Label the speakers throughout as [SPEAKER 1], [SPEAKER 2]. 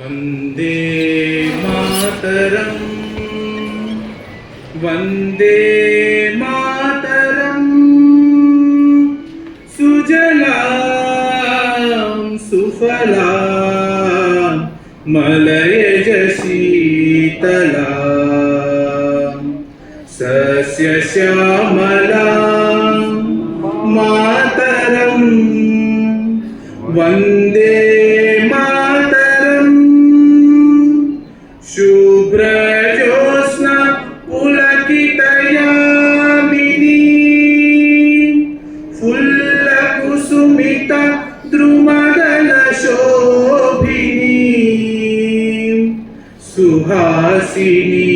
[SPEAKER 1] वन्दे मातरम् वन्दे मातरम् सुजलां सुफलां मलयज शीतलां सस्यश्यामलां मातरम् वन्दे मातरम् शुभ्रज्योत्स्ना पुलकितयामिनी फुल्लकुसुमिता द्रुमदलशोभिनी सुहासिनी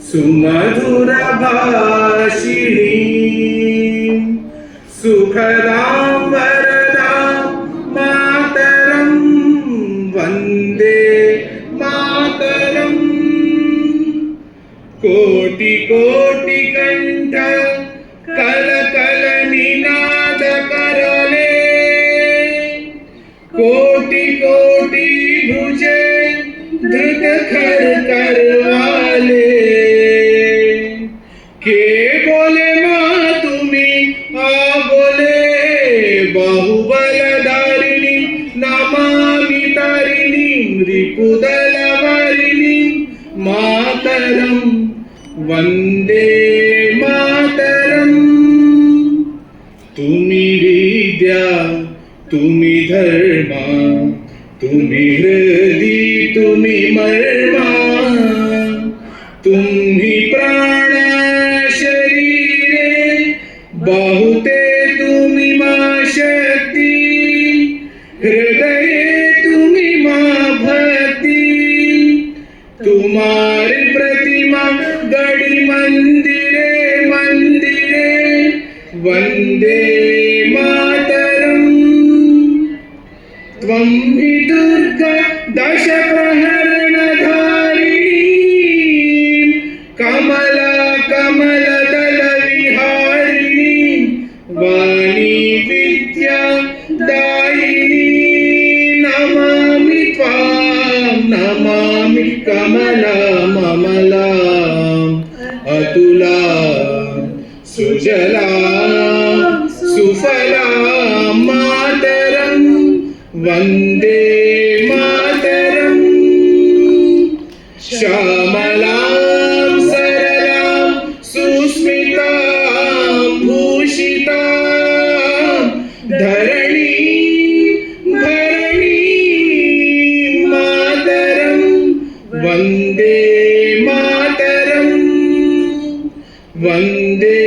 [SPEAKER 1] सुमधुरभाषिणी सुखदां वरदां मातरं वन्दे मातरम् कोटि कोटि कंठ कल कल निनाद करले कोटि कोटि भुजे धृत खर करवाले के बोले माँ तुम्ही आ बोले बाहुबलधारिणी नमामि तारिणी रिपुदलवारिणी मातरम् वन्दे मातरम् तुम्ही विद्या तुम्ही धर्म तुम्ही हृदय तुम्ही मर्मा तुम्ही प्राण शरीरे बहुते तुम्ही मा शक्ती हृदये तुम्ही मा भक्ती तुम्हारी प्रतिमा गड़ी मंदिरे मंदिरे वन्दे मातरम् त्वं हि दुर्गा दश प्रहरणधारिणी कमला कमलदल विहारिणी वाणी विद्या दायिनी नमामि त्वां नमामि कमलामलाम् अतुलां सुजलां सुफलां मातरं वन्दे मातरम् श्यामलां सरलां सुस्मितां भूषितां धरणी मातरं वन्दे मातरम् वन्दे